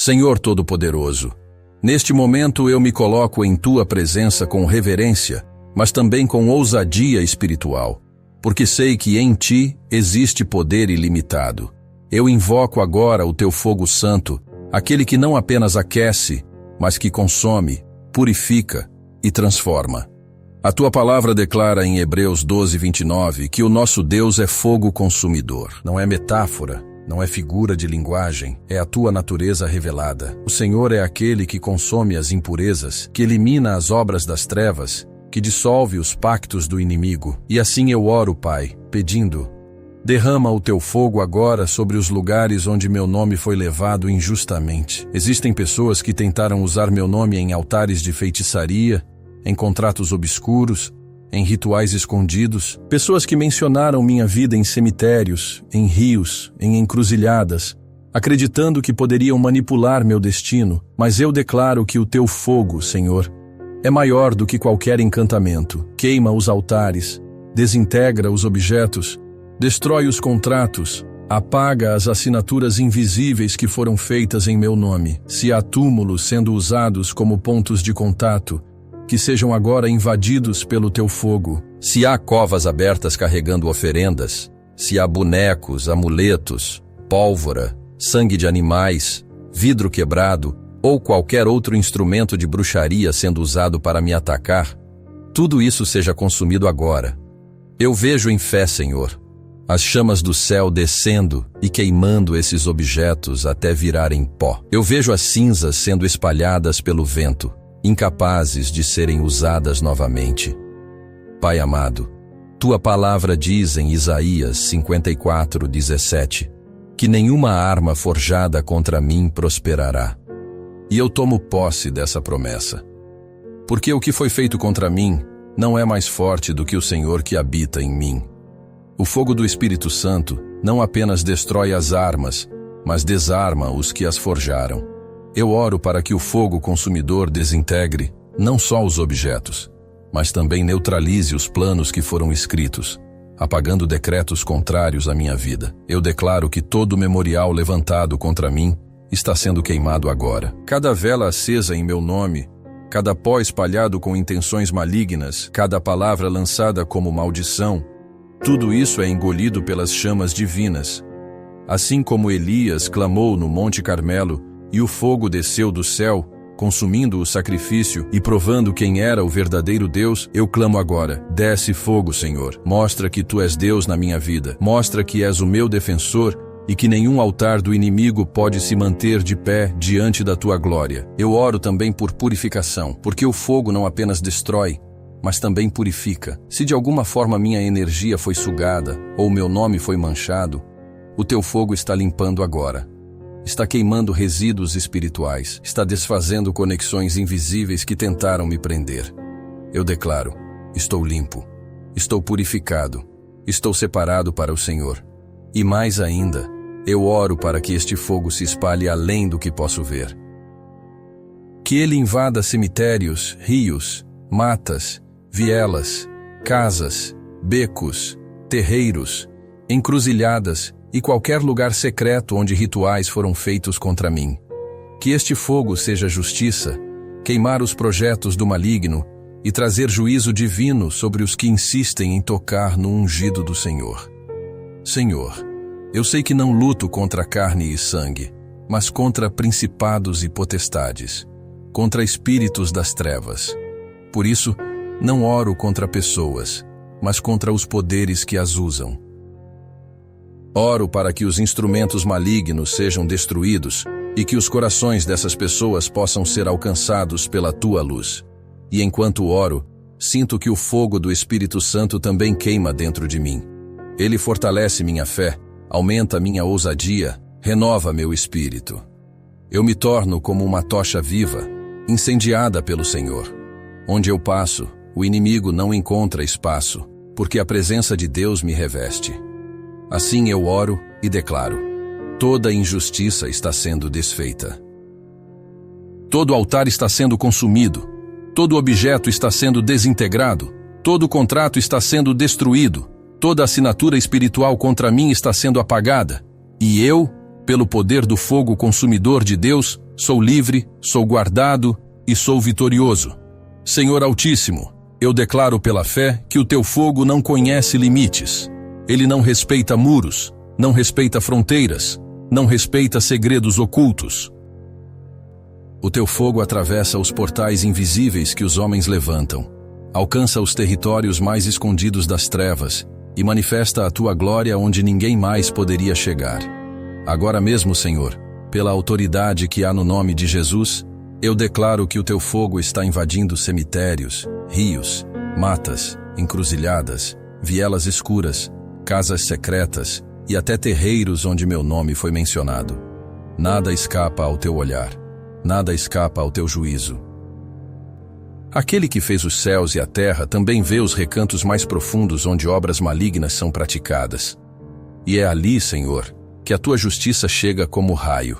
Senhor Todo-Poderoso, neste momento eu me coloco em Tua presença com reverência, mas também com ousadia espiritual, porque sei que em Ti existe poder ilimitado. Eu invoco agora o Teu fogo santo, aquele que não apenas aquece, mas que consome, purifica e transforma. A Tua palavra declara em Hebreus 12:29 que o nosso Deus é fogo consumidor. Não é metáfora, não é figura de linguagem, é a Tua natureza revelada. O Senhor é aquele que consome as impurezas, que elimina as obras das trevas, que dissolve os pactos do inimigo. E assim eu oro, Pai, pedindo: derrama o Teu fogo agora sobre os lugares onde meu nome foi levado injustamente. Existem pessoas que tentaram usar meu nome em altares de feitiçaria, em contratos obscuros, em rituais escondidos, pessoas que mencionaram minha vida em cemitérios, em rios, em encruzilhadas, acreditando que poderiam manipular meu destino, mas eu declaro que o Teu fogo, Senhor, é maior do que qualquer encantamento. Queima os altares, desintegra os objetos, destrói os contratos, apaga as assinaturas invisíveis que foram feitas em meu nome. Se há túmulos sendo usados como pontos de contato, que sejam agora invadidos pelo Teu fogo. Se há covas abertas carregando oferendas, se há bonecos, amuletos, pólvora, sangue de animais, vidro quebrado ou qualquer outro instrumento de bruxaria sendo usado para me atacar, tudo isso seja consumido agora. Eu vejo em fé, Senhor, as chamas do céu descendo e queimando esses objetos até virarem pó. Eu vejo as cinzas sendo espalhadas pelo vento, incapazes de serem usadas novamente. Pai amado, Tua palavra diz em Isaías 54:17 que nenhuma arma forjada contra mim prosperará. E eu tomo posse dessa promessa. Porque o que foi feito contra mim não é mais forte do que o Senhor que habita em mim. O fogo do Espírito Santo não apenas destrói as armas, mas desarma os que as forjaram. Eu oro para que o fogo consumidor desintegre não só os objetos, mas também neutralize os planos que foram escritos, apagando decretos contrários à minha vida. Eu declaro que todo memorial levantado contra mim está sendo queimado agora. Cada vela acesa em meu nome, cada pó espalhado com intenções malignas, cada palavra lançada como maldição, tudo isso é engolido pelas chamas divinas. Assim como Elias clamou no Monte Carmelo, e o fogo desceu do céu, consumindo o sacrifício e provando quem era o verdadeiro Deus, eu clamo agora: desce fogo, Senhor. Mostra que Tu és Deus na minha vida. Mostra que és o meu defensor e que nenhum altar do inimigo pode se manter de pé diante da Tua glória. Eu oro também por purificação, porque o fogo não apenas destrói, mas também purifica. Se de alguma forma minha energia foi sugada ou meu nome foi manchado, o Teu fogo está limpando agora. Está queimando resíduos espirituais, está desfazendo conexões invisíveis que tentaram me prender. Eu declaro: estou limpo, estou purificado, estou separado para o Senhor. E mais ainda, eu oro para que este fogo se espalhe além do que posso ver. Que ele invada cemitérios, rios, matas, vielas, casas, becos, terreiros, encruzilhadas e qualquer lugar secreto onde rituais foram feitos contra mim. Que este fogo seja justiça, queimar os projetos do maligno e trazer juízo divino sobre os que insistem em tocar no ungido do Senhor. Senhor, eu sei que não luto contra carne e sangue, mas contra principados e potestades, contra espíritos das trevas. Por isso, não oro contra pessoas, mas contra os poderes que as usam. Oro para que os instrumentos malignos sejam destruídos e que os corações dessas pessoas possam ser alcançados pela Tua luz. E enquanto oro, sinto que o fogo do Espírito Santo também queima dentro de mim. Ele fortalece minha fé, aumenta minha ousadia, renova meu espírito. Eu me torno como uma tocha viva, incendiada pelo Senhor. Onde eu passo, o inimigo não encontra espaço, porque a presença de Deus me reveste. Assim eu oro e declaro: toda injustiça está sendo desfeita. Todo altar está sendo consumido, todo objeto está sendo desintegrado, todo contrato está sendo destruído, toda assinatura espiritual contra mim está sendo apagada, e eu, pelo poder do fogo consumidor de Deus, sou livre, sou guardado e sou vitorioso. Senhor Altíssimo, eu declaro pela fé que o teu fogo não conhece limites. Ele não respeita muros, não respeita fronteiras, não respeita segredos ocultos. O teu fogo atravessa os portais invisíveis que os homens levantam, alcança os territórios mais escondidos das trevas e manifesta a tua glória onde ninguém mais poderia chegar. Agora mesmo, Senhor, pela autoridade que há no nome de Jesus, eu declaro que o teu fogo está invadindo cemitérios, rios, matas, encruzilhadas, vielas escuras, casas secretas e até terreiros onde meu nome foi mencionado. Nada escapa ao teu olhar, nada escapa ao teu juízo. Aquele que fez os céus e a terra também vê os recantos mais profundos onde obras malignas são praticadas. E é ali, Senhor, que a tua justiça chega como raio.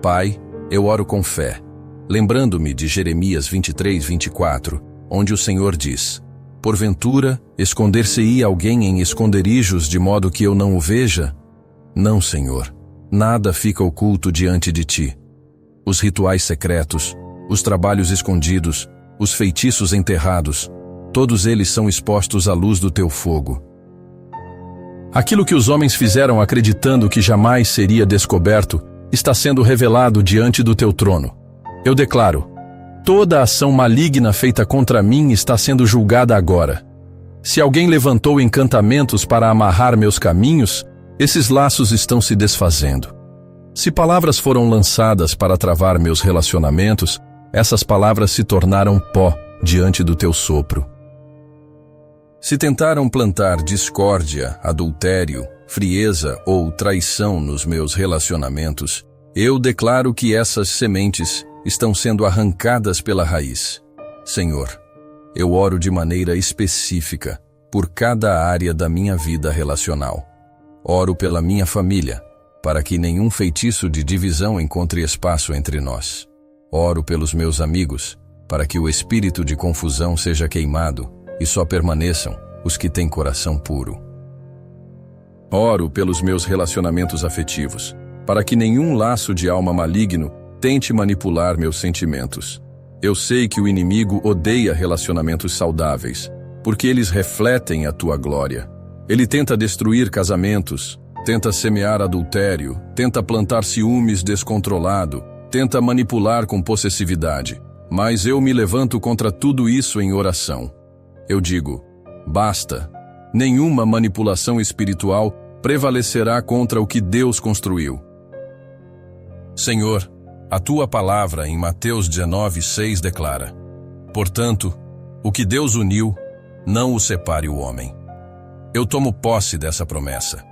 Pai, eu oro com fé, lembrando-me de Jeremias 23:24, onde o Senhor diz: porventura, esconder-se-ia alguém em esconderijos de modo que eu não o veja? Não, Senhor, nada fica oculto diante de ti. Os rituais secretos, os trabalhos escondidos, os feitiços enterrados, todos eles são expostos à luz do teu fogo. Aquilo que os homens fizeram acreditando que jamais seria descoberto, está sendo revelado diante do teu trono. Eu declaro: toda ação maligna feita contra mim está sendo julgada agora. Se alguém levantou encantamentos para amarrar meus caminhos, esses laços estão se desfazendo. Se palavras foram lançadas para travar meus relacionamentos, essas palavras se tornaram pó diante do teu sopro. Se tentaram plantar discórdia, adultério, frieza ou traição nos meus relacionamentos, eu declaro que essas sementes estão sendo arrancadas pela raiz. Senhor, eu oro de maneira específica por cada área da minha vida relacional. Oro pela minha família, para que nenhum feitiço de divisão encontre espaço entre nós. Oro pelos meus amigos, para que o espírito de confusão seja queimado e só permaneçam os que têm coração puro. Oro pelos meus relacionamentos afetivos, para que nenhum laço de alma maligno tente manipular meus sentimentos. Eu sei que o inimigo odeia relacionamentos saudáveis, porque eles refletem a tua glória. Ele tenta destruir casamentos, tenta semear adultério, tenta plantar ciúmes descontrolado, tenta manipular com possessividade. Mas eu me levanto contra tudo isso em oração. Eu digo: basta. Nenhuma manipulação espiritual prevalecerá contra o que Deus construiu. Senhor, a tua palavra em Mateus 19:6 declara: portanto, o que Deus uniu, não o separe o homem. Eu tomo posse dessa promessa.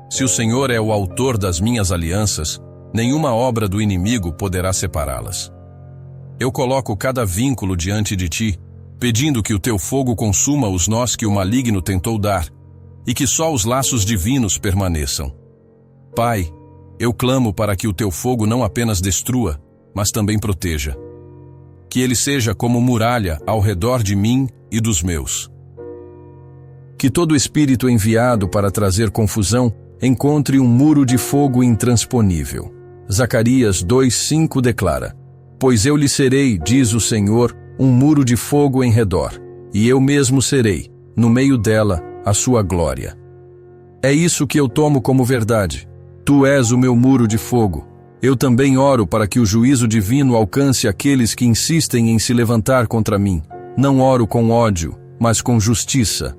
Se o Senhor é o autor das minhas alianças, nenhuma obra do inimigo poderá separá-las. Eu coloco cada vínculo diante de ti, pedindo que o teu fogo consuma os nós que o maligno tentou dar, e que só os laços divinos permaneçam. Pai, eu clamo para que o teu fogo não apenas destrua, mas também proteja. Que ele seja como muralha ao redor de mim e dos meus. Que todo espírito enviado para trazer confusão encontre um muro de fogo intransponível. Zacarias 2:5 declara: pois eu lhe serei, diz o Senhor, um muro de fogo em redor, e eu mesmo serei, no meio dela, a sua glória. É isso que eu tomo como verdade. Tu és o meu muro de fogo. Eu também oro para que o juízo divino alcance aqueles que insistem em se levantar contra mim. Não oro com ódio, mas com justiça.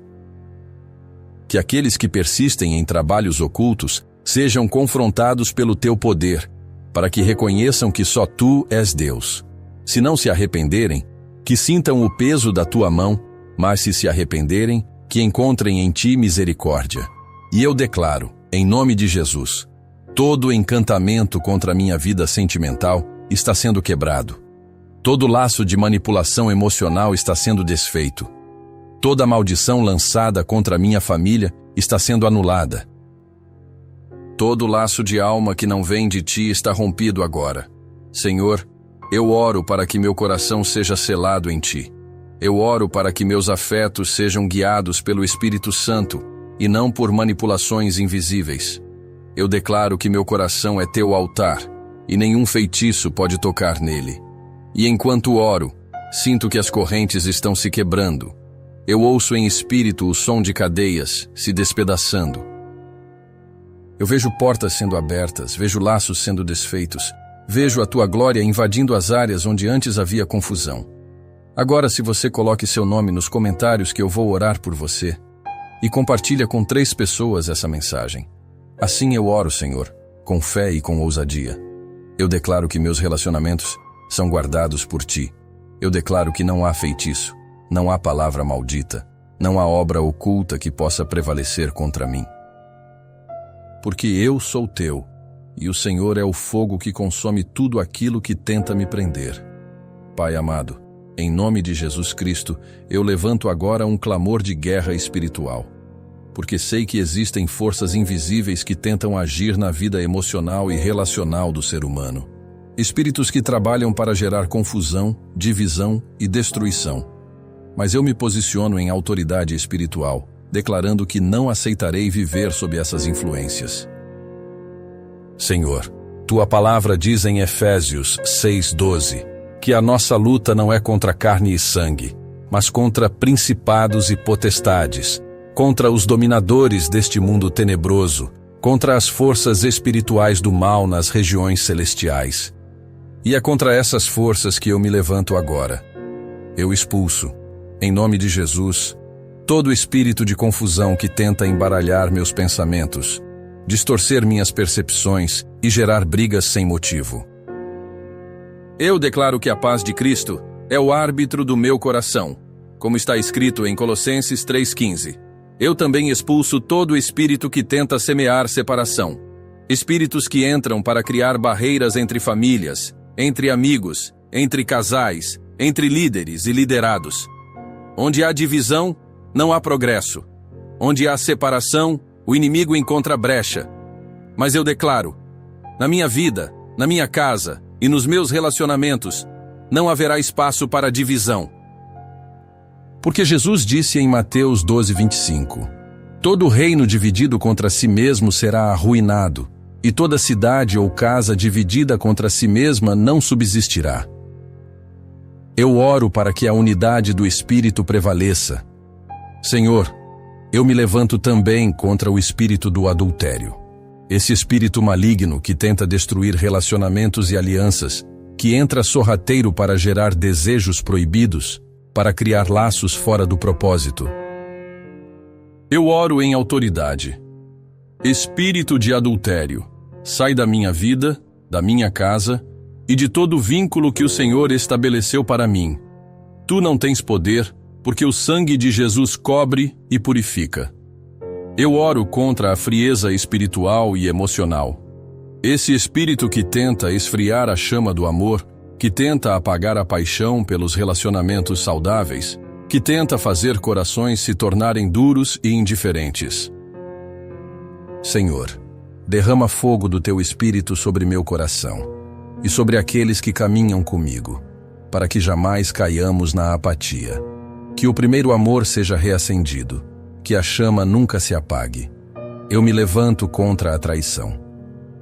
Que aqueles que persistem em trabalhos ocultos sejam confrontados pelo teu poder, para que reconheçam que só tu és Deus. Se não se arrependerem, que sintam o peso da tua mão, mas se arrependerem, que encontrem em ti misericórdia. E eu declaro, em nome de Jesus, todo encantamento contra a minha vida sentimental está sendo quebrado. Todo laço de manipulação emocional está sendo desfeito. Toda maldição lançada contra a minha família está sendo anulada. Todo laço de alma que não vem de ti está rompido agora. Senhor, eu oro para que meu coração seja selado em ti. Eu oro para que meus afetos sejam guiados pelo Espírito Santo e não por manipulações invisíveis. Eu declaro que meu coração é teu altar, e nenhum feitiço pode tocar nele. E enquanto oro, sinto que as correntes estão se quebrando. Eu ouço em espírito o som de cadeias se despedaçando. Eu vejo portas sendo abertas, vejo laços sendo desfeitos, vejo a tua glória invadindo as áreas onde antes havia confusão. Agora, se você coloque seu nome nos comentários que eu vou orar por você, e compartilha com 3 pessoas essa mensagem. Assim eu oro, Senhor, com fé e com ousadia. Eu declaro que meus relacionamentos são guardados por Ti. Eu declaro que não há feitiço, não há palavra maldita, não há obra oculta que possa prevalecer contra mim. Porque eu sou Teu, e o Senhor é o fogo que consome tudo aquilo que tenta me prender. Pai amado, em nome de Jesus Cristo, eu levanto agora um clamor de guerra espiritual, porque sei que existem forças invisíveis que tentam agir na vida emocional e relacional do ser humano. Espíritos que trabalham para gerar confusão, divisão e destruição. Mas eu me posiciono em autoridade espiritual, declarando que não aceitarei viver sob essas influências. Senhor, Tua palavra diz em Efésios 6:12, que a nossa luta não é contra carne e sangue, mas contra principados e potestades, contra os dominadores deste mundo tenebroso, contra as forças espirituais do mal nas regiões celestiais. E é contra essas forças que eu me levanto agora. Eu expulso, em nome de Jesus, todo espírito de confusão que tenta embaralhar meus pensamentos, distorcer minhas percepções e gerar brigas sem motivo. Eu declaro que a paz de Cristo é o árbitro do meu coração, como está escrito em Colossenses 3:15. Eu também expulso todo espírito que tenta semear separação. Espíritos que entram para criar barreiras entre famílias, entre amigos, entre casais, entre líderes e liderados. Onde há divisão, não há progresso. Onde há separação, o inimigo encontra brecha. Mas eu declaro, na minha vida, na minha casa e nos meus relacionamentos, não haverá espaço para divisão. Porque Jesus disse em Mateus 12:25, todo reino dividido contra si mesmo será arruinado, e toda cidade ou casa dividida contra si mesma não subsistirá. Eu oro para que a unidade do Espírito prevaleça. Senhor, eu me levanto também contra o espírito do adultério. Esse espírito maligno que tenta destruir relacionamentos e alianças, que entra sorrateiro para gerar desejos proibidos, para criar laços fora do propósito. Eu oro em autoridade. Espírito de adultério, sai da minha vida, da minha casa e de todo o vínculo que o Senhor estabeleceu para mim. Tu não tens poder, porque o sangue de Jesus cobre e purifica. Eu oro contra a frieza espiritual e emocional. Esse espírito que tenta esfriar a chama do amor, que tenta apagar a paixão pelos relacionamentos saudáveis, que tenta fazer corações se tornarem duros e indiferentes. Senhor, derrama fogo do Teu Espírito sobre meu coração e sobre aqueles que caminham comigo, para que jamais caiamos na apatia. Que o primeiro amor seja reacendido, que a chama nunca se apague. Eu me levanto contra a traição.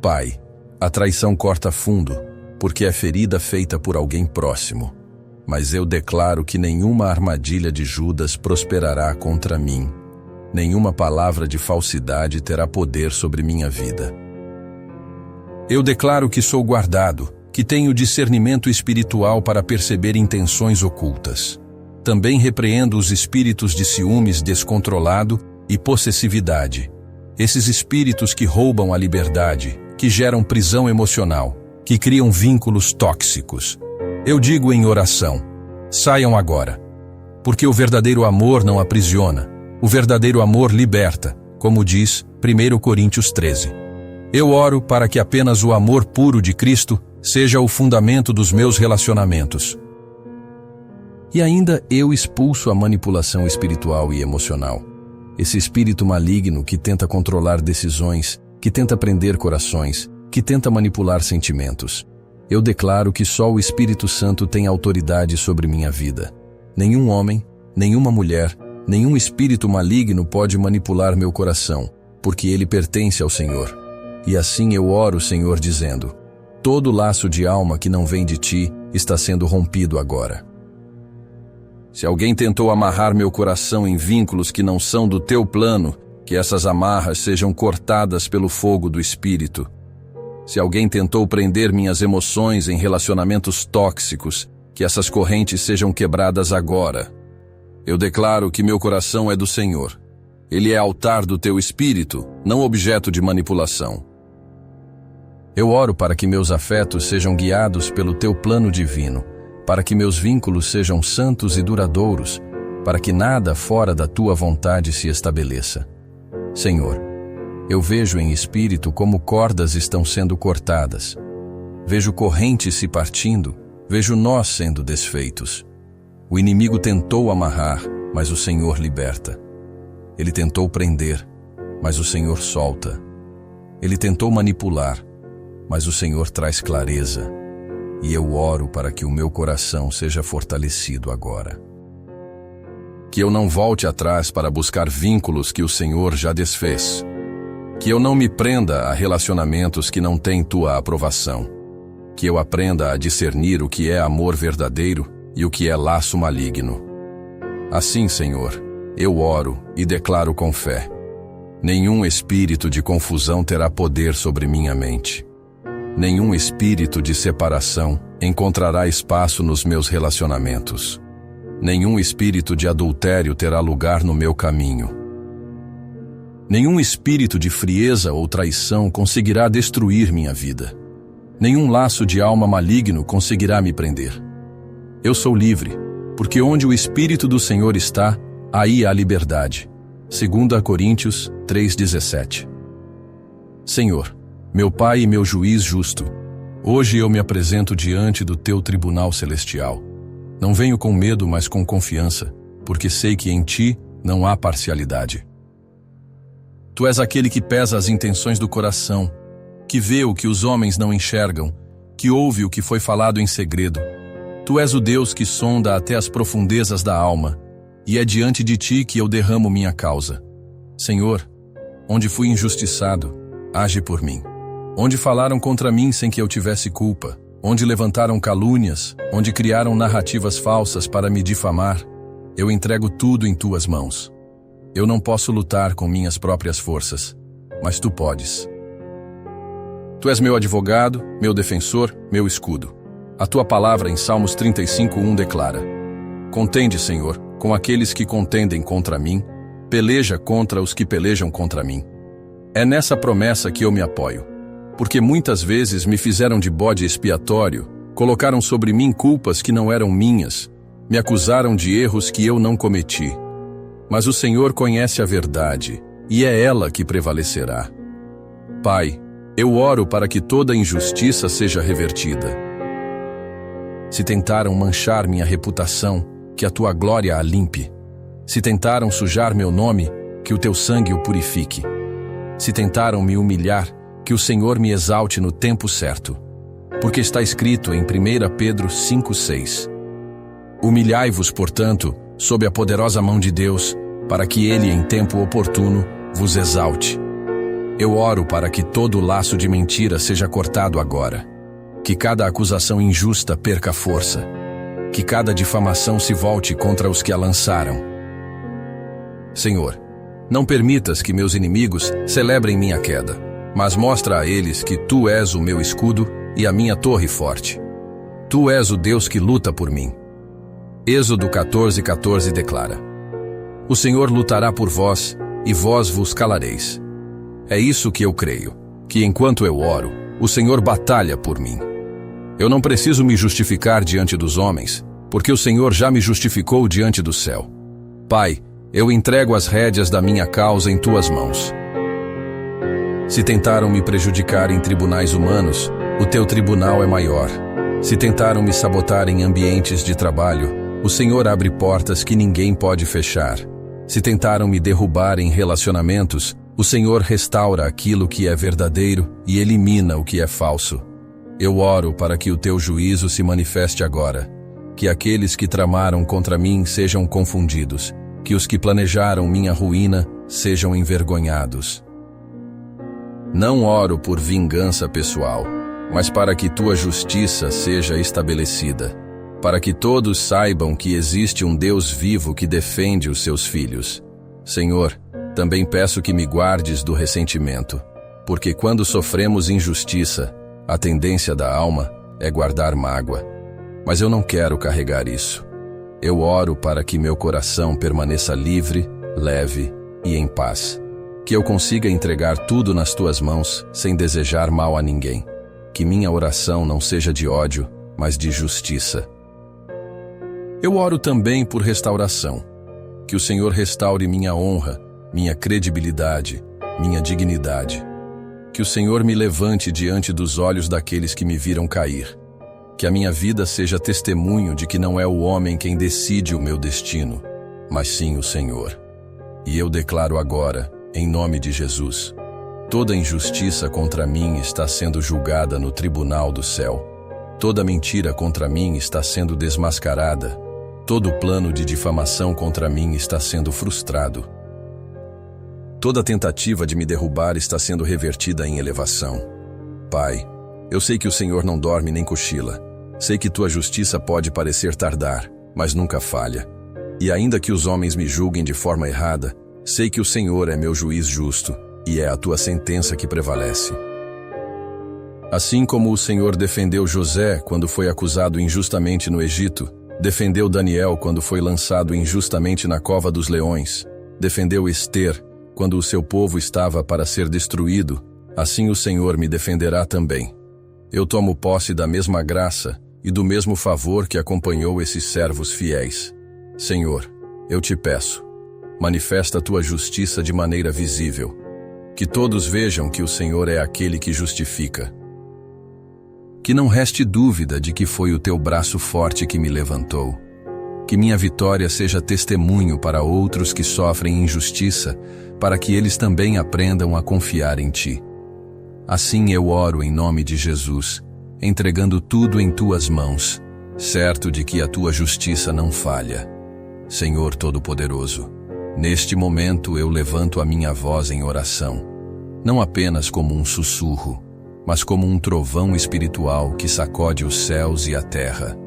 Pai, a traição corta fundo, porque é ferida feita por alguém próximo. Mas eu declaro que nenhuma armadilha de Judas prosperará contra mim. Nenhuma palavra de falsidade terá poder sobre minha vida. Eu declaro que sou guardado, que tenho discernimento espiritual para perceber intenções ocultas. Também repreendo os espíritos de ciúmes descontrolado e possessividade. Esses espíritos que roubam a liberdade, que geram prisão emocional, que criam vínculos tóxicos. Eu digo em oração, saiam agora. Porque o verdadeiro amor não aprisiona. O verdadeiro amor liberta, como diz 1 Coríntios 13. Eu oro para que apenas o amor puro de Cristo seja o fundamento dos meus relacionamentos. E ainda eu expulso a manipulação espiritual e emocional. Esse espírito maligno que tenta controlar decisões, que tenta prender corações, que tenta manipular sentimentos. Eu declaro que só o Espírito Santo tem autoridade sobre minha vida. Nenhum homem, nenhuma mulher, nenhum espírito maligno pode manipular meu coração, porque ele pertence ao Senhor. E assim eu oro, Senhor, dizendo, Todo laço de alma que não vem de ti está sendo rompido agora. Se alguém tentou amarrar meu coração em vínculos que não são do teu plano, que essas amarras sejam cortadas pelo fogo do Espírito. Se alguém tentou prender minhas emoções em relacionamentos tóxicos, que essas correntes sejam quebradas agora. Eu declaro que meu coração é do Senhor. Ele é altar do teu Espírito, não objeto de manipulação. Eu oro para que meus afetos sejam guiados pelo teu plano divino, para que meus vínculos sejam santos e duradouros, para que nada fora da tua vontade se estabeleça. Senhor, eu vejo em espírito como cordas estão sendo cortadas. Vejo correntes se partindo, vejo nós sendo desfeitos. O inimigo tentou amarrar, mas o Senhor liberta. Ele tentou prender, mas o Senhor solta. Ele tentou manipular, mas o Senhor traz clareza. E eu oro para que o meu coração seja fortalecido agora. Que eu não volte atrás para buscar vínculos que o Senhor já desfez. Que eu não me prenda a relacionamentos que não têm tua aprovação. Que eu aprenda a discernir o que é amor verdadeiro e o que é laço maligno. Assim, Senhor, eu oro e declaro com fé: nenhum espírito de confusão terá poder sobre minha mente. Nenhum espírito de separação encontrará espaço nos meus relacionamentos. Nenhum espírito de adultério terá lugar no meu caminho. Nenhum espírito de frieza ou traição conseguirá destruir minha vida. Nenhum laço de alma maligno conseguirá me prender. Eu sou livre, porque onde o Espírito do Senhor está, aí há liberdade. 2 Coríntios 3,17. Senhor, meu Pai e meu juiz justo, hoje eu me apresento diante do teu tribunal celestial. Não venho com medo, mas com confiança, porque sei que em ti não há parcialidade. Tu és aquele que pesa as intenções do coração, que vê o que os homens não enxergam, que ouve o que foi falado em segredo. Tu és o Deus que sonda até as profundezas da alma, e é diante de ti que eu derramo minha causa. Senhor, onde fui injustiçado, age por mim. Onde falaram contra mim sem que eu tivesse culpa, onde levantaram calúnias, onde criaram narrativas falsas para me difamar, eu entrego tudo em tuas mãos. Eu não posso lutar com minhas próprias forças, mas tu podes. Tu és meu advogado, meu defensor, meu escudo. A tua palavra em Salmos 35:1 declara: contende, Senhor, com aqueles que contendem contra mim, peleja contra os que pelejam contra mim. É nessa promessa que eu me apoio, porque muitas vezes me fizeram de bode expiatório, colocaram sobre mim culpas que não eram minhas, me acusaram de erros que eu não cometi. Mas o Senhor conhece a verdade, e é ela que prevalecerá. Pai, eu oro para que toda injustiça seja revertida. Se tentaram manchar minha reputação, que a tua glória a limpe. Se tentaram sujar meu nome, que o teu sangue o purifique. Se tentaram me humilhar, que o Senhor me exalte no tempo certo. Porque está escrito em 1 Pedro 5:6. Humilhai-vos, portanto, sob a poderosa mão de Deus, para que Ele, em tempo oportuno, vos exalte. Eu oro para que todo laço de mentira seja cortado agora. Que cada acusação injusta perca força. Que cada difamação se volte contra os que a lançaram. Senhor, não permitas que meus inimigos celebrem minha queda, mas mostra a eles que Tu és o meu escudo e a minha torre forte. Tu és o Deus que luta por mim. Êxodo 14:14 declara: o Senhor lutará por vós, e vós vos calareis. É isso que eu creio, que enquanto eu oro, o Senhor batalha por mim. Eu não preciso me justificar diante dos homens, porque o Senhor já me justificou diante do céu. Pai, eu entrego as rédeas da minha causa em Tuas mãos. Se tentaram me prejudicar em tribunais humanos, o Teu tribunal é maior. Se tentaram me sabotar em ambientes de trabalho, o Senhor abre portas que ninguém pode fechar. Se tentaram me derrubar em relacionamentos, o Senhor restaura aquilo que é verdadeiro e elimina o que é falso. Eu oro para que o Teu juízo se manifeste agora, que aqueles que tramaram contra mim sejam confundidos, que os que planejaram minha ruína sejam envergonhados. Não oro por vingança pessoal, mas para que tua justiça seja estabelecida, para que todos saibam que existe um Deus vivo que defende os seus filhos. Senhor, também peço que me guardes do ressentimento, porque quando sofremos injustiça, a tendência da alma é guardar mágoa. Mas eu não quero carregar isso. Eu oro para que meu coração permaneça livre, leve e em paz. Que eu consiga entregar tudo nas tuas mãos, sem desejar mal a ninguém. Que minha oração não seja de ódio, mas de justiça. Eu oro também por restauração. Que o Senhor restaure minha honra, minha credibilidade, minha dignidade. Que o Senhor me levante diante dos olhos daqueles que me viram cair. Que a minha vida seja testemunho de que não é o homem quem decide o meu destino, mas sim o Senhor. E eu declaro agora, em nome de Jesus, toda injustiça contra mim está sendo julgada no tribunal do céu. Toda mentira contra mim está sendo desmascarada. Todo plano de difamação contra mim está sendo frustrado. Toda tentativa de me derrubar está sendo revertida em elevação. Pai, eu sei que o Senhor não dorme nem cochila. Sei que tua justiça pode parecer tardar, mas nunca falha. E ainda que os homens me julguem de forma errada, sei que o Senhor é meu juiz justo, e é a tua sentença que prevalece. Assim como o Senhor defendeu José quando foi acusado injustamente no Egito, defendeu Daniel quando foi lançado injustamente na cova dos leões, defendeu Ester quando o seu povo estava para ser destruído, assim o Senhor me defenderá também. Eu tomo posse da mesma graça e do mesmo favor que acompanhou esses servos fiéis. Senhor, eu te peço, manifesta a tua justiça de maneira visível, que todos vejam que o Senhor é aquele que justifica. Que não reste dúvida de que foi o teu braço forte que me levantou. Que minha vitória seja testemunho para outros que sofrem injustiça, para que eles também aprendam a confiar em ti. Assim eu oro em nome de Jesus, entregando tudo em tuas mãos, certo de que a tua justiça não falha. Senhor Todo-Poderoso, neste momento eu levanto a minha voz em oração, não apenas como um sussurro, mas como um trovão espiritual que sacode os céus e a terra.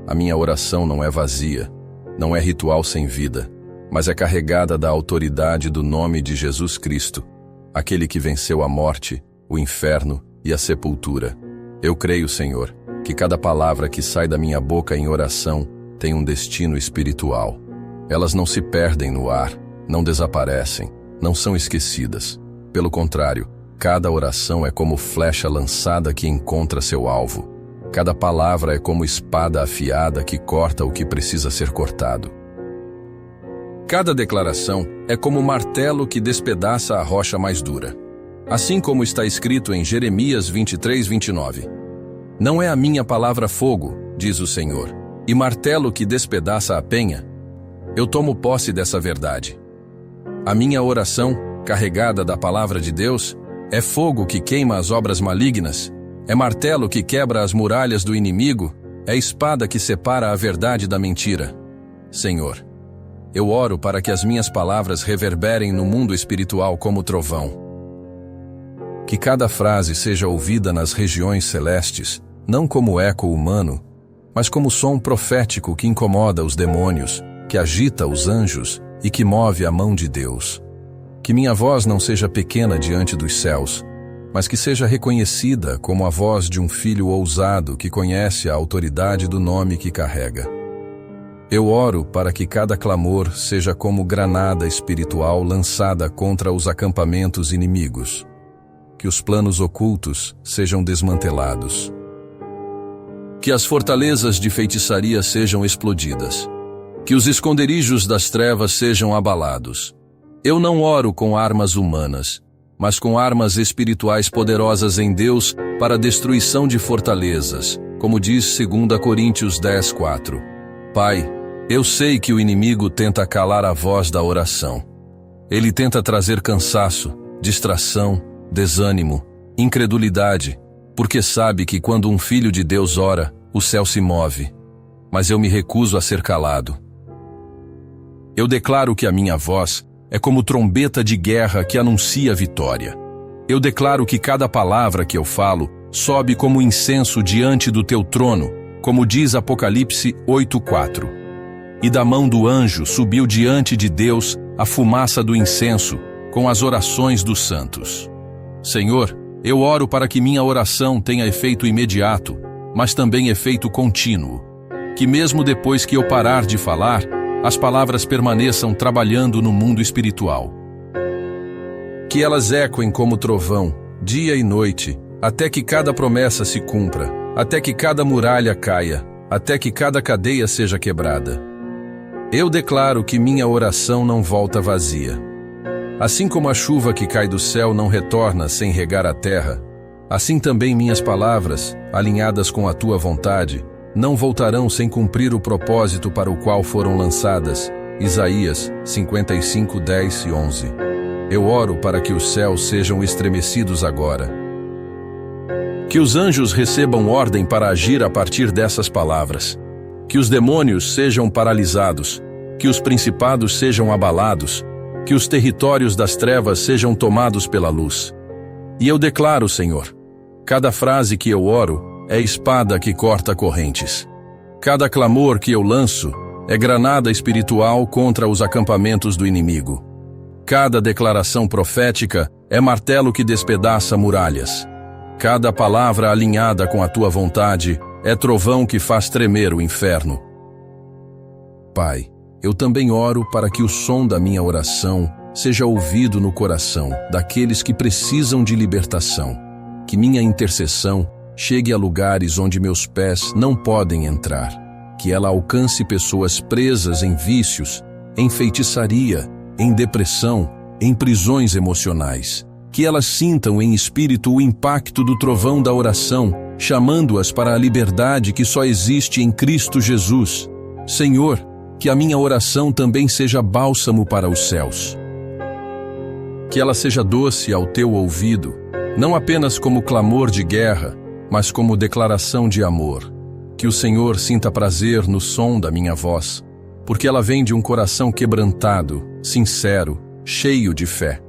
A minha oração não é vazia, não é ritual sem vida, mas é carregada da autoridade do nome de Jesus Cristo, aquele que venceu a morte, o inferno e a sepultura. Eu creio, Senhor, que cada palavra que sai da minha boca em oração tem um destino espiritual. Elas não se perdem no ar, não desaparecem, não são esquecidas. Pelo contrário, cada oração é como flecha lançada que encontra seu alvo. Cada palavra é como espada afiada que corta o que precisa ser cortado. Cada declaração é como martelo que despedaça a rocha mais dura. Assim como está escrito em Jeremias 23:29. Não é a minha palavra fogo, diz o Senhor, e martelo que despedaça a penha. Eu tomo posse dessa verdade. A minha oração, carregada da palavra de Deus, é fogo que queima as obras malignas, é martelo que quebra as muralhas do inimigo, é espada que separa a verdade da mentira. Senhor, eu oro para que as minhas palavras reverberem no mundo espiritual como trovão. Que cada frase seja ouvida nas regiões celestes, não como eco humano, mas como som profético que incomoda os demônios, que agita os anjos e que move a mão de Deus. Que minha voz não seja pequena diante dos céus, mas que seja reconhecida como a voz de um filho ousado que conhece a autoridade do nome que carrega. Eu oro para que cada clamor seja como granada espiritual lançada contra os acampamentos inimigos. Que os planos ocultos sejam desmantelados. Que as fortalezas de feitiçaria sejam explodidas. Que os esconderijos das trevas sejam abalados. Eu não oro com armas humanas, mas com armas espirituais poderosas em Deus para a destruição de fortalezas, como diz 2 Coríntios 10:4. Pai, eu sei que o inimigo tenta calar a voz da oração. Ele tenta trazer cansaço, distração, desânimo, incredulidade, porque sabe que quando um filho de Deus ora, o céu se move. Mas eu me recuso a ser calado. Eu declaro que a minha voz é como trombeta de guerra que anuncia a vitória. Eu declaro que cada palavra que eu falo sobe como incenso diante do teu trono, como diz Apocalipse 8:4. E da mão do anjo subiu diante de Deus a fumaça do incenso, com as orações dos santos. Senhor, eu oro para que minha oração tenha efeito imediato, mas também efeito contínuo. Que mesmo depois que eu parar de falar, as palavras permaneçam trabalhando no mundo espiritual. Que elas ecoem como trovão, dia e noite, até que cada promessa se cumpra, até que cada muralha caia, até que cada cadeia seja quebrada. Eu declaro que minha oração não volta vazia. Assim como a chuva que cai do céu não retorna sem regar a terra, assim também minhas palavras, alinhadas com a tua vontade, não voltarão sem cumprir o propósito para o qual foram lançadas. Isaías 55, 10 e 11. Eu oro para que os céus sejam estremecidos agora. Que os anjos recebam ordem para agir a partir dessas palavras. Que os demônios sejam paralisados. Que os principados sejam abalados. Que os territórios das trevas sejam tomados pela luz. E eu declaro, Senhor, cada frase que eu oro é espada que corta correntes. Cada clamor que eu lanço é granada espiritual contra os acampamentos do inimigo. Cada declaração profética é martelo que despedaça muralhas. Cada palavra alinhada com a tua vontade é trovão que faz tremer o inferno. Pai, eu também oro para que o som da minha oração seja ouvido no coração daqueles que precisam de libertação. Que minha intercessão chegue a lugares onde meus pés não podem entrar. Que ela alcance pessoas presas em vícios, em feitiçaria, em depressão, em prisões emocionais. Que elas sintam em espírito o impacto do trovão da oração, chamando-as para a liberdade que só existe em Cristo Jesus. Senhor, que a minha oração também seja bálsamo para os céus. Que ela seja doce ao teu ouvido, não apenas como clamor de guerra, mas como declaração de amor. Que o Senhor sinta prazer no som da minha voz, porque ela vem de um coração quebrantado, sincero, cheio de fé.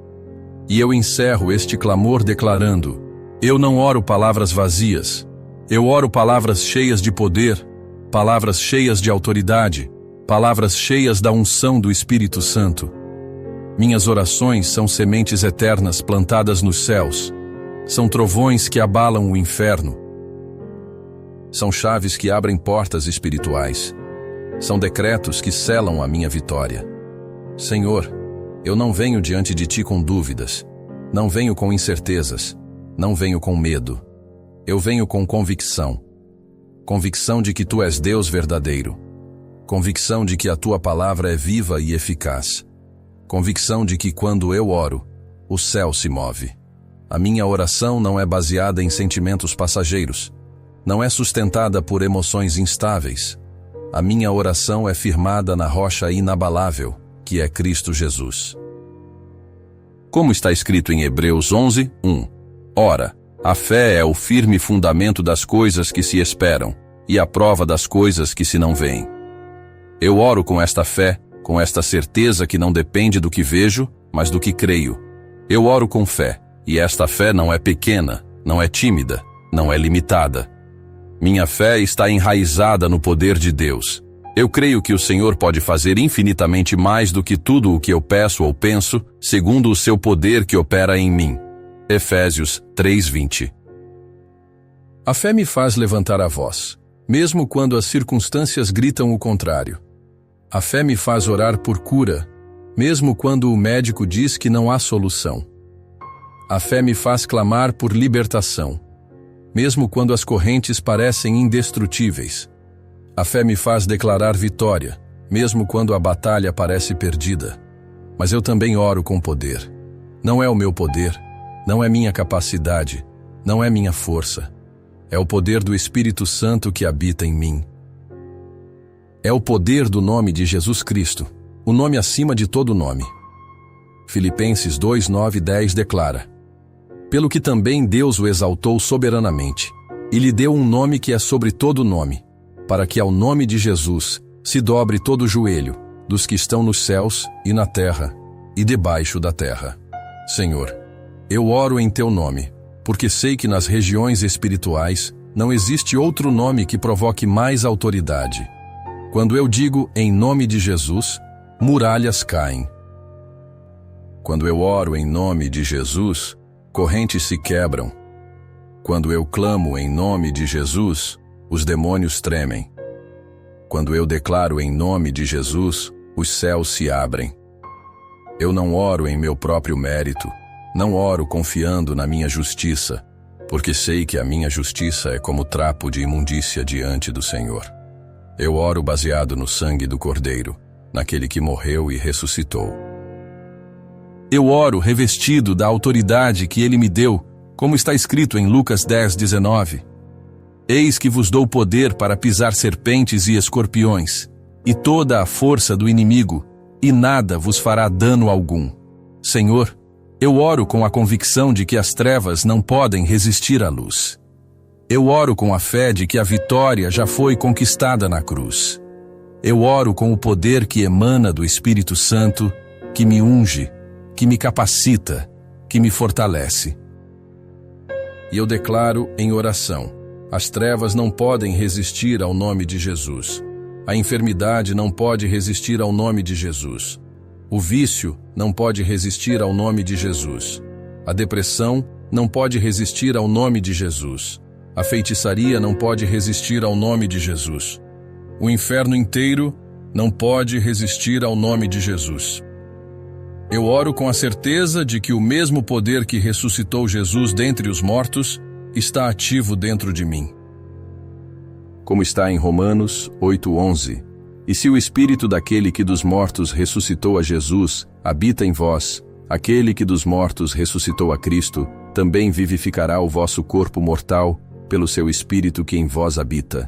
E eu encerro este clamor declarando: eu não oro palavras vazias, eu oro palavras cheias de poder, palavras cheias de autoridade, palavras cheias da unção do Espírito Santo. Minhas orações são sementes eternas plantadas nos céus, são trovões que abalam o inferno, são chaves que abrem portas espirituais, são decretos que selam a minha vitória. Senhor, eu não venho diante de ti com dúvidas, não venho com incertezas, não venho com medo. Eu venho com convicção. Convicção de que tu és Deus verdadeiro. Convicção de que a tua palavra é viva e eficaz. Convicção de que quando eu oro, o céu se move. A minha oração não é baseada em sentimentos passageiros. Não é sustentada por emoções instáveis. A minha oração é firmada na rocha inabalável, que é Cristo Jesus. Como está escrito em Hebreus 11, 1. Ora, a fé é o firme fundamento das coisas que se esperam e a prova das coisas que se não veem. Eu oro com esta fé, com esta certeza que não depende do que vejo, mas do que creio. Eu oro com fé, e esta fé não é pequena, não é tímida, não é limitada. Minha fé está enraizada no poder de Deus. Eu creio que o Senhor pode fazer infinitamente mais do que tudo o que eu peço ou penso, segundo o seu poder que opera em mim. Efésios 3:20. A fé me faz levantar a voz, mesmo quando as circunstâncias gritam o contrário. A fé me faz orar por cura, mesmo quando o médico diz que não há solução. A fé me faz clamar por libertação, mesmo quando as correntes parecem indestrutíveis. A fé me faz declarar vitória, mesmo quando a batalha parece perdida. Mas eu também oro com poder. Não é o meu poder, não é minha capacidade, não é minha força. É o poder do Espírito Santo que habita em mim. É o poder do nome de Jesus Cristo, o nome acima de todo nome. Filipenses 2, 9 e 10 declara: pelo que também Deus o exaltou soberanamente, e lhe deu um nome que é sobre todo nome, para que ao nome de Jesus se dobre todo o joelho, dos que estão nos céus e na terra, e debaixo da terra. Senhor, eu oro em teu nome, porque sei que nas regiões espirituais não existe outro nome que provoque mais autoridade. Quando eu digo em nome de Jesus, muralhas caem. Quando eu oro em nome de Jesus, correntes se quebram. Quando eu clamo em nome de Jesus, os demônios tremem. Quando eu declaro em nome de Jesus, os céus se abrem. Eu não oro em meu próprio mérito, não oro confiando na minha justiça, porque sei que a minha justiça é como trapo de imundícia diante do Senhor. Eu oro baseado no sangue do Cordeiro, naquele que morreu e ressuscitou. Eu oro revestido da autoridade que ele me deu, como está escrito em Lucas 10:19. Eis que vos dou poder para pisar serpentes e escorpiões, e toda a força do inimigo, e nada vos fará dano algum. Senhor, eu oro com a convicção de que as trevas não podem resistir à luz. Eu oro com a fé de que a vitória já foi conquistada na cruz. Eu oro com o poder que emana do Espírito Santo, que me unge, que me capacita, que me fortalece. E eu declaro em oração: as trevas não podem resistir ao nome de Jesus. A enfermidade não pode resistir ao nome de Jesus. O vício não pode resistir ao nome de Jesus. A depressão não pode resistir ao nome de Jesus. A feitiçaria não pode resistir ao nome de Jesus. O inferno inteiro não pode resistir ao nome de Jesus. Eu oro com a certeza de que o mesmo poder que ressuscitou Jesus dentre os mortos está ativo dentro de mim. Como está em Romanos 8:11, e se o Espírito daquele que dos mortos ressuscitou a Jesus habita em vós, aquele que dos mortos ressuscitou a Cristo, também vivificará o vosso corpo mortal pelo seu Espírito que em vós habita.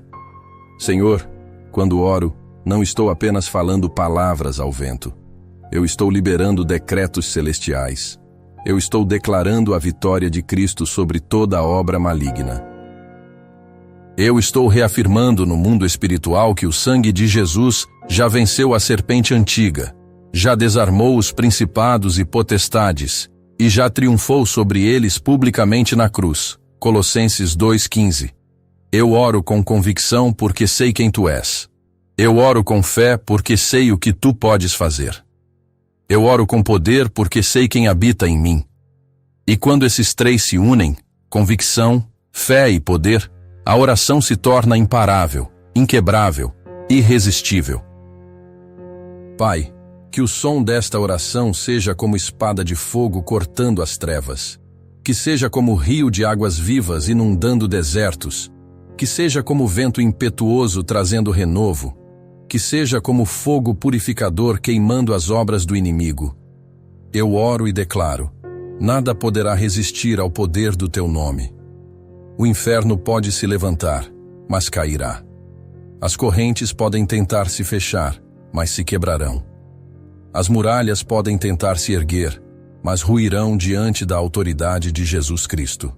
Senhor, quando oro, não estou apenas falando palavras ao vento. Eu estou liberando decretos celestiais. Eu estou declarando a vitória de Cristo sobre toda a obra maligna. Eu estou reafirmando no mundo espiritual que o sangue de Jesus já venceu a serpente antiga, já desarmou os principados e potestades, e já triunfou sobre eles publicamente na cruz. Colossenses 2:15. Eu oro com convicção porque sei quem tu és. Eu oro com fé porque sei o que tu podes fazer. Eu oro com poder porque sei quem habita em mim. E quando esses três se unem, convicção, fé e poder, a oração se torna imparável, inquebrável, irresistível. Pai, que o som desta oração seja como espada de fogo cortando as trevas, que seja como rio de águas vivas inundando desertos, que seja como vento impetuoso trazendo renovo, que seja como fogo purificador queimando as obras do inimigo. Eu oro e declaro: nada poderá resistir ao poder do teu nome. O inferno pode se levantar, mas cairá. As correntes podem tentar se fechar, mas se quebrarão. As muralhas podem tentar se erguer, mas ruirão diante da autoridade de Jesus Cristo.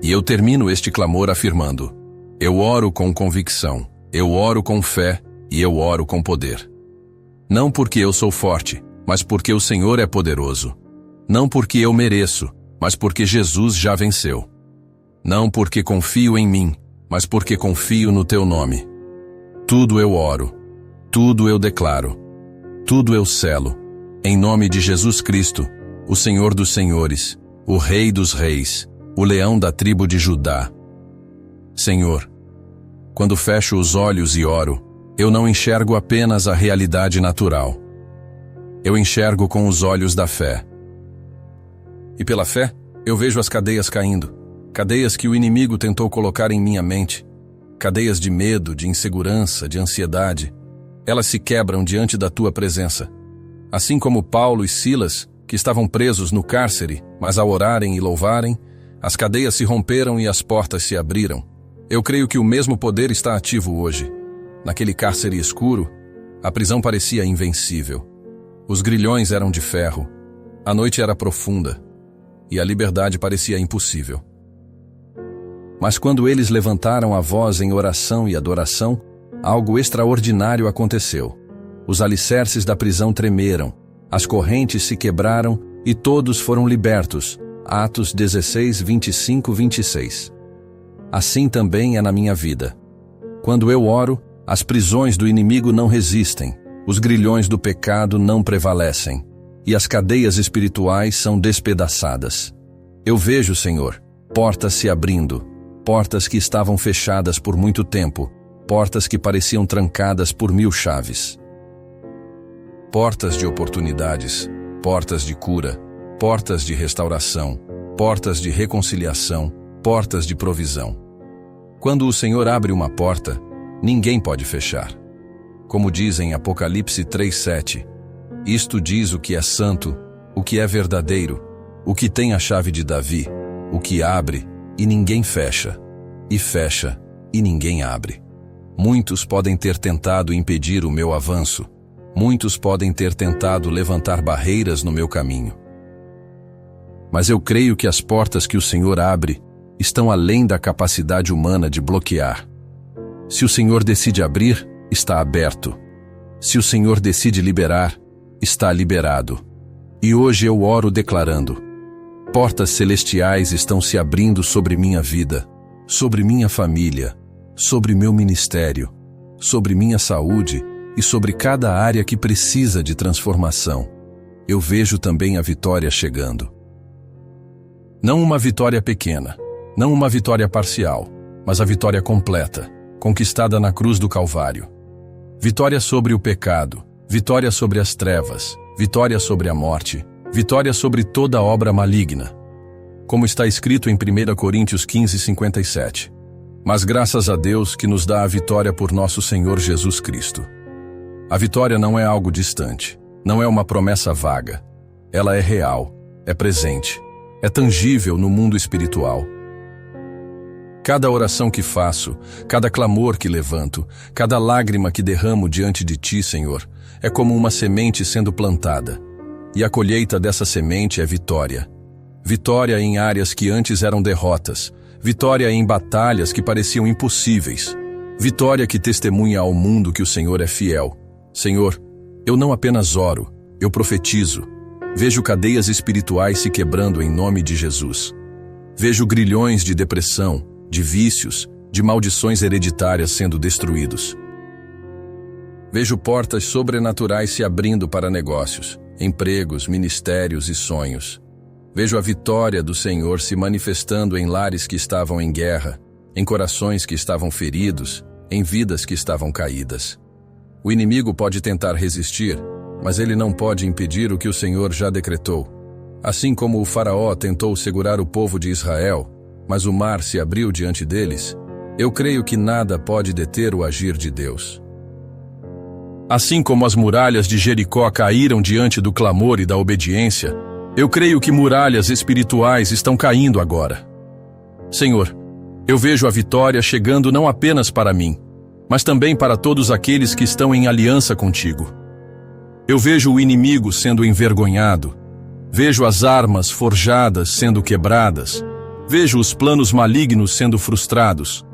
E eu termino este clamor afirmando: eu oro com convicção, eu oro com fé e eu oro com poder. Não porque eu sou forte, mas porque o Senhor é poderoso. Não porque eu mereço, mas porque Jesus já venceu. Não porque confio em mim, mas porque confio no teu nome. Tudo eu oro, tudo eu declaro, tudo eu selo, em nome de Jesus Cristo, o Senhor dos Senhores, o Rei dos Reis, o Leão da tribo de Judá. Senhor, quando fecho os olhos e oro, eu não enxergo apenas a realidade natural. Eu enxergo com os olhos da fé. E pela fé, eu vejo as cadeias caindo, cadeias que o inimigo tentou colocar em minha mente, cadeias de medo, de insegurança, de ansiedade. Elas se quebram diante da tua presença. Assim como Paulo e Silas, que estavam presos no cárcere, mas ao orarem e louvarem, as cadeias se romperam e as portas se abriram. Eu creio que o mesmo poder está ativo hoje. Naquele cárcere escuro, a prisão parecia invencível. Os grilhões eram de ferro, a noite era profunda, e a liberdade parecia impossível. Mas quando eles levantaram a voz em oração e adoração, algo extraordinário aconteceu. Os alicerces da prisão tremeram, as correntes se quebraram e todos foram libertos, Atos 16, 25, 26. Assim também é na minha vida. Quando eu oro, as prisões do inimigo não resistem, os grilhões do pecado não prevalecem, e as cadeias espirituais são despedaçadas. Eu vejo, Senhor, portas se abrindo, portas que estavam fechadas por muito tempo, portas que pareciam trancadas por 1000 chaves. Portas de oportunidades, portas de cura, portas de restauração, portas de reconciliação, portas de provisão. Quando o Senhor abre uma porta, ninguém pode fechar. Como diz em Apocalipse 3:7, isto diz o que é santo, o que é verdadeiro, o que tem a chave de Davi, o que abre e ninguém fecha, e fecha e ninguém abre. Muitos podem ter tentado impedir o meu avanço, muitos podem ter tentado levantar barreiras no meu caminho. Mas eu creio que as portas que o Senhor abre estão além da capacidade humana de bloquear. Se o Senhor decide abrir, está aberto. Se o Senhor decide liberar, está liberado. E hoje eu oro declarando: portas celestiais estão se abrindo sobre minha vida, sobre minha família, sobre meu ministério, sobre minha saúde e sobre cada área que precisa de transformação. Eu vejo também a vitória chegando. Não uma vitória pequena, não uma vitória parcial, mas a vitória completa, conquistada na cruz do Calvário. Vitória sobre o pecado, vitória sobre as trevas, vitória sobre a morte, vitória sobre toda obra maligna. Como está escrito em 1 Coríntios 15:57. Mas graças a Deus que nos dá a vitória por nosso Senhor Jesus Cristo. A vitória não é algo distante, não é uma promessa vaga. Ela é real, é presente, é tangível no mundo espiritual. Cada oração que faço, cada clamor que levanto, cada lágrima que derramo diante de Ti, Senhor, é como uma semente sendo plantada. E a colheita dessa semente é vitória. Vitória em áreas que antes eram derrotas, vitória em batalhas que pareciam impossíveis, vitória que testemunha ao mundo que o Senhor é fiel. Senhor, eu não apenas oro, eu profetizo. Vejo cadeias espirituais se quebrando em nome de Jesus. Vejo grilhões de depressão, de vícios, de maldições hereditárias sendo destruídos. Vejo portas sobrenaturais se abrindo para negócios, empregos, ministérios e sonhos. Vejo a vitória do Senhor se manifestando em lares que estavam em guerra, em corações que estavam feridos, em vidas que estavam caídas. O inimigo pode tentar resistir, mas ele não pode impedir o que o Senhor já decretou. Assim como o faraó tentou segurar o povo de Israel, mas o mar se abriu diante deles, eu creio que nada pode deter o agir de Deus. Assim como as muralhas de Jericó caíram diante do clamor e da obediência, eu creio que muralhas espirituais estão caindo agora. Senhor, eu vejo a vitória chegando não apenas para mim, mas também para todos aqueles que estão em aliança contigo. Eu vejo o inimigo sendo envergonhado, vejo as armas forjadas sendo quebradas, vejo os planos malignos sendo frustrados.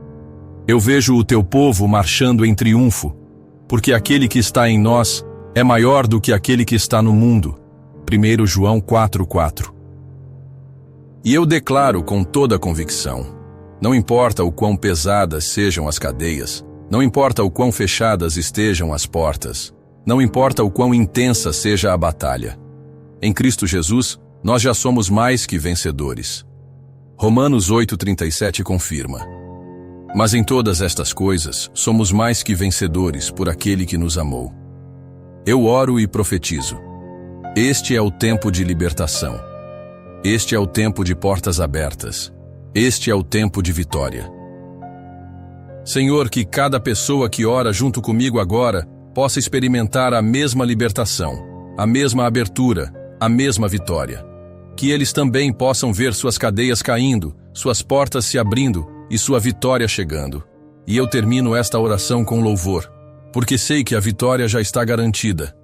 Eu vejo o teu povo marchando em triunfo, porque aquele que está em nós é maior do que aquele que está no mundo. 1 João 4:4. E eu declaro com toda a convicção, não importa o quão pesadas sejam as cadeias, não importa o quão fechadas estejam as portas, não importa o quão intensa seja a batalha. Em Cristo Jesus, nós já somos mais que vencedores. Romanos 8:37 confirma. Mas em todas estas coisas, somos mais que vencedores por aquele que nos amou. Eu oro e profetizo. Este é o tempo de libertação. Este é o tempo de portas abertas. Este é o tempo de vitória. Senhor, que cada pessoa que ora junto comigo agora possa experimentar a mesma libertação, a mesma abertura, a mesma vitória. Que eles também possam ver suas cadeias caindo, suas portas se abrindo e sua vitória chegando. E eu termino esta oração com louvor, porque sei que a vitória já está garantida.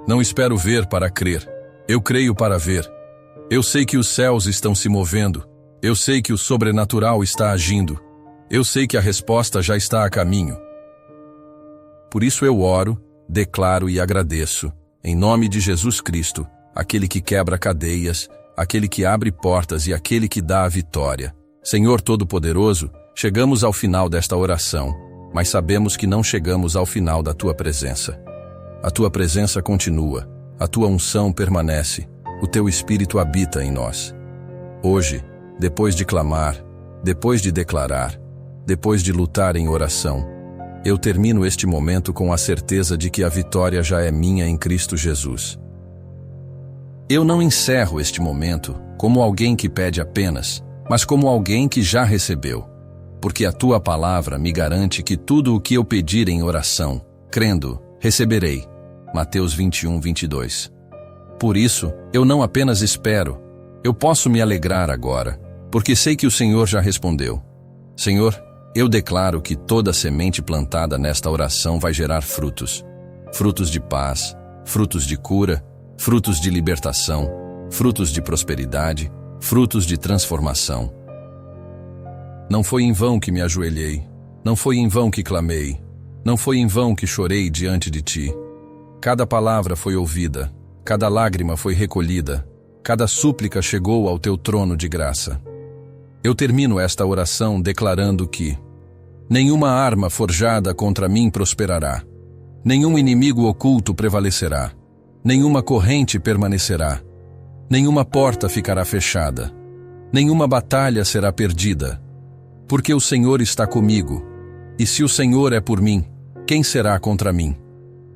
Não espero ver para crer, eu creio para ver. Eu sei que os céus estão se movendo, eu sei que o sobrenatural está agindo, eu sei que a resposta já está a caminho. Por isso eu oro, declaro e agradeço, em nome de Jesus Cristo, aquele que quebra cadeias, aquele que abre portas e aquele que dá a vitória. Senhor Todo-Poderoso, chegamos ao final desta oração, mas sabemos que não chegamos ao final da Tua presença. A Tua presença continua, a Tua unção permanece, o Teu Espírito habita em nós. Hoje, depois de clamar, depois de declarar, depois de lutar em oração, eu termino este momento com a certeza de que a vitória já é minha em Cristo Jesus. Eu não encerro este momento como alguém que pede apenas, mas como alguém que já recebeu, porque a Tua palavra me garante que tudo o que eu pedir em oração, crendo, receberei. Mateus 21, 22. Por isso, eu não apenas espero, eu posso me alegrar agora, porque sei que o Senhor já respondeu. Senhor, eu declaro que toda semente plantada nesta oração vai gerar frutos. Frutos de paz, frutos de cura, frutos de libertação, frutos de prosperidade, frutos de transformação. Não foi em vão que me ajoelhei, não foi em vão que clamei, não foi em vão que chorei diante de Ti. Cada palavra foi ouvida, cada lágrima foi recolhida, cada súplica chegou ao Teu trono de graça. Eu termino esta oração declarando que nenhuma arma forjada contra mim prosperará, nenhum inimigo oculto prevalecerá, nenhuma corrente permanecerá, nenhuma porta ficará fechada, nenhuma batalha será perdida, porque o Senhor está comigo, e se o Senhor é por mim, quem será contra mim?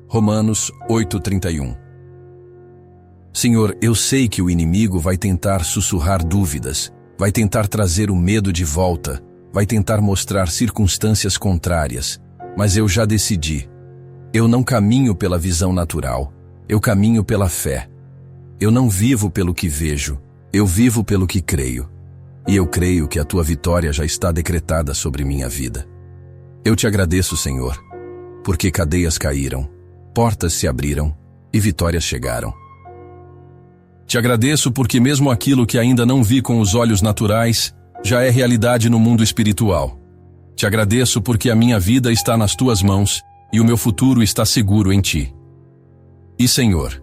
Romanos 8:31. Senhor, eu sei que o inimigo vai tentar sussurrar dúvidas, vai tentar trazer o medo de volta, vai tentar mostrar circunstâncias contrárias, mas eu já decidi. Eu não caminho pela visão natural, eu caminho pela fé. Eu não vivo pelo que vejo, eu vivo pelo que creio. E eu creio que a Tua vitória já está decretada sobre minha vida. Eu Te agradeço, Senhor, porque cadeias caíram, portas se abriram e vitórias chegaram. Te agradeço porque mesmo aquilo que ainda não vi com os olhos naturais, já é realidade no mundo espiritual. Te agradeço porque a minha vida está nas Tuas mãos e o meu futuro está seguro em Ti. E Senhor,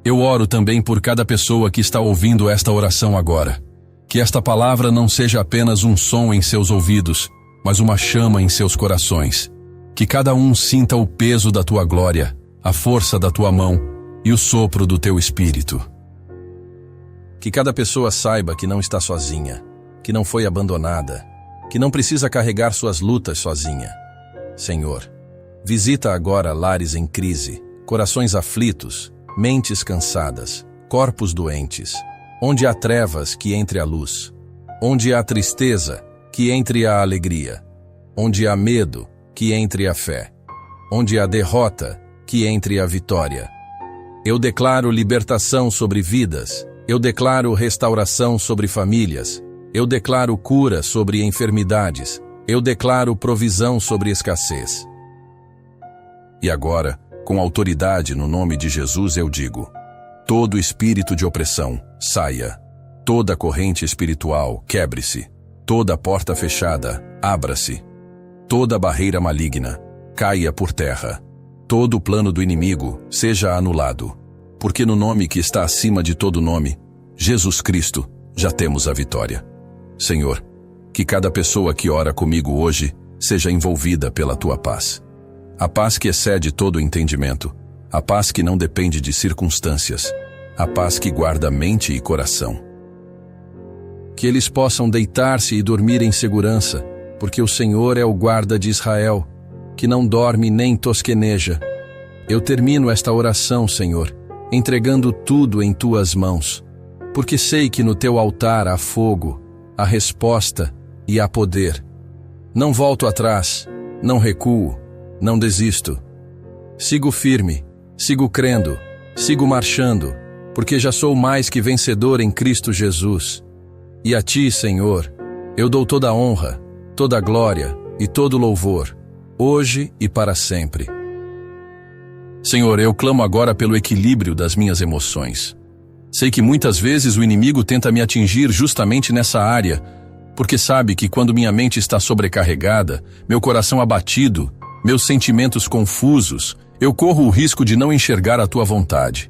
eu oro também por cada pessoa que está ouvindo esta oração agora. Que esta palavra não seja apenas um som em seus ouvidos, mas uma chama em seus corações. Que cada um sinta o peso da Tua glória, a força da Tua mão e o sopro do Teu Espírito. Que cada pessoa saiba que não está sozinha, que não foi abandonada, que não precisa carregar suas lutas sozinha. Senhor, visita agora lares em crise, corações aflitos, mentes cansadas, corpos doentes, onde há trevas, que entre a luz, onde há tristeza, que entre a alegria, onde há medo, que entre a fé, onde há derrota, que entre a vitória. Eu declaro libertação sobre vidas, eu declaro restauração sobre famílias, eu declaro cura sobre enfermidades, eu declaro provisão sobre escassez. E agora, com autoridade no nome de Jesus eu digo: todo espírito de opressão, saia. Toda corrente espiritual, quebre-se. Toda porta fechada, abra-se. Toda barreira maligna, caia por terra. Todo plano do inimigo, seja anulado. Porque no nome que está acima de todo nome, Jesus Cristo, já temos a vitória. Senhor, que cada pessoa que ora comigo hoje seja envolvida pela Tua paz. A paz que excede todo o entendimento, a paz que não depende de circunstâncias, a paz que guarda mente e coração. Que eles possam deitar-se e dormir em segurança, porque o Senhor é o guarda de Israel, que não dorme nem tosqueneja. Eu termino esta oração, Senhor, entregando tudo em Tuas mãos, porque sei que no Teu altar há fogo, há resposta e há poder. Não volto atrás, não recuo, não desisto. Sigo firme, sigo crendo, sigo marchando, porque já sou mais que vencedor em Cristo Jesus. E a Ti, Senhor, eu dou toda a honra, toda a glória e todo o louvor, hoje e para sempre. Senhor, eu clamo agora pelo equilíbrio das minhas emoções. Sei que muitas vezes o inimigo tenta me atingir justamente nessa área, porque sabe que quando minha mente está sobrecarregada, meu coração abatido, meus sentimentos confusos, eu corro o risco de não enxergar a Tua vontade.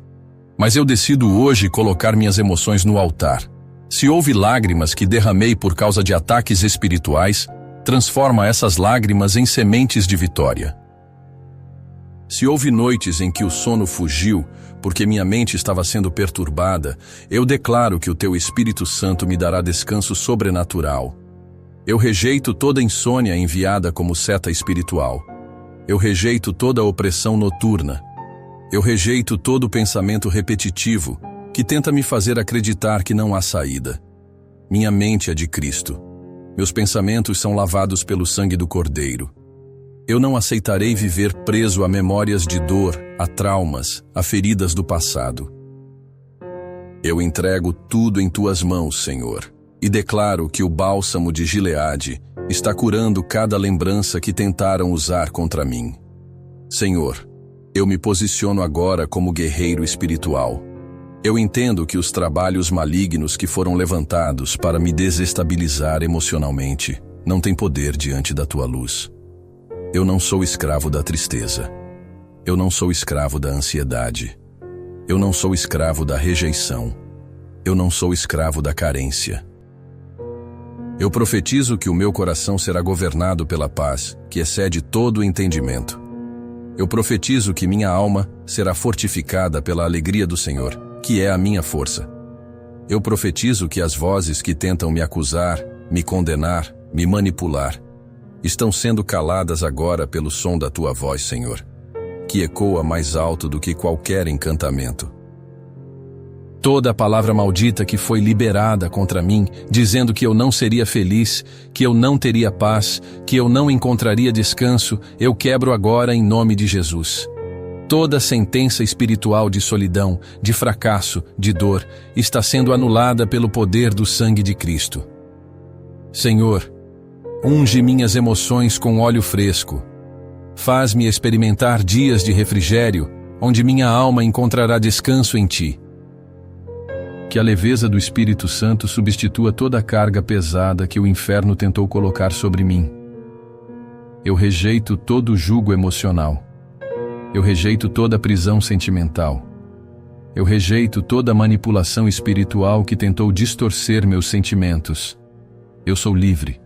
Mas eu decido hoje colocar minhas emoções no altar. Se houve lágrimas que derramei por causa de ataques espirituais, transforma essas lágrimas em sementes de vitória. Se houve noites em que o sono fugiu, porque minha mente estava sendo perturbada, eu declaro que o Teu Espírito Santo me dará descanso sobrenatural. Eu rejeito toda insônia enviada como seta espiritual. Eu rejeito toda opressão noturna. Eu rejeito todo pensamento repetitivo que tenta me fazer acreditar que não há saída. Minha mente é de Cristo. Meus pensamentos são lavados pelo sangue do Cordeiro. Eu não aceitarei viver preso a memórias de dor, a traumas, a feridas do passado. Eu entrego tudo em Tuas mãos, Senhor, e declaro que o bálsamo de Gileade está curando cada lembrança que tentaram usar contra mim. Senhor, eu me posiciono agora como guerreiro espiritual. Eu entendo que os trabalhos malignos que foram levantados para me desestabilizar emocionalmente não têm poder diante da Tua luz. Eu não sou escravo da tristeza. Eu não sou escravo da ansiedade. Eu não sou escravo da rejeição. Eu não sou escravo da carência. Eu profetizo que o meu coração será governado pela paz, que excede todo o entendimento. Eu profetizo que minha alma será fortificada pela alegria do Senhor, que é a minha força. Eu profetizo que as vozes que tentam me acusar, me condenar, me manipular, estão sendo caladas agora pelo som da Tua voz, Senhor, que ecoa mais alto do que qualquer encantamento. Toda a palavra maldita que foi liberada contra mim, dizendo que eu não seria feliz, que eu não teria paz, que eu não encontraria descanso, eu quebro agora em nome de Jesus. Toda sentença espiritual de solidão, de fracasso, de dor, está sendo anulada pelo poder do sangue de Cristo. Senhor, unge minhas emoções com óleo fresco. Faz-me experimentar dias de refrigério, onde minha alma encontrará descanso em Ti. Que a leveza do Espírito Santo substitua toda a carga pesada que o inferno tentou colocar sobre mim. Eu rejeito todo o jugo emocional. Eu rejeito toda prisão sentimental. Eu rejeito toda manipulação espiritual que tentou distorcer meus sentimentos. Eu sou livre.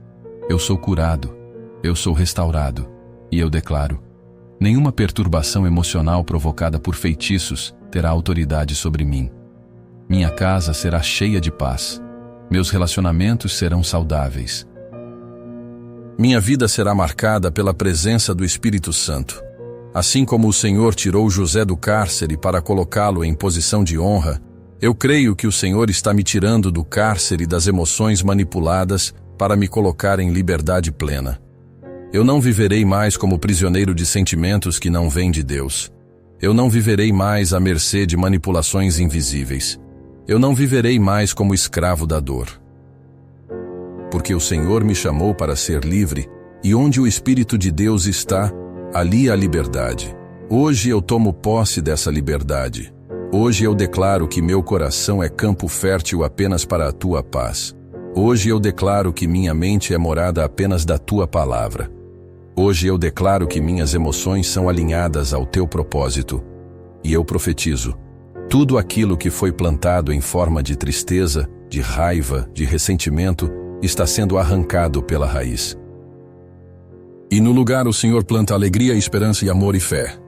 Eu sou curado. Eu sou restaurado. E eu declaro: nenhuma perturbação emocional provocada por feitiços terá autoridade sobre mim. Minha casa será cheia de paz. Meus relacionamentos serão saudáveis. Minha vida será marcada pela presença do Espírito Santo. Assim como o Senhor tirou José do cárcere para colocá-lo em posição de honra, eu creio que o Senhor está me tirando do cárcere das emoções manipuladas para me colocar em liberdade plena. Eu não viverei mais como prisioneiro de sentimentos que não vêm de Deus. Eu não viverei mais à mercê de manipulações invisíveis. Eu não viverei mais como escravo da dor. Porque o Senhor me chamou para ser livre, e onde o Espírito de Deus está, ali há liberdade. Hoje eu tomo posse dessa liberdade. Hoje eu declaro que meu coração é campo fértil apenas para a Tua paz. Hoje eu declaro que minha mente é morada apenas da Tua palavra. Hoje eu declaro que minhas emoções são alinhadas ao Teu propósito. E eu profetizo: tudo aquilo que foi plantado em forma de tristeza, de raiva, de ressentimento, está sendo arrancado pela raiz. E no lugar o Senhor planta alegria, esperança e amor e fé.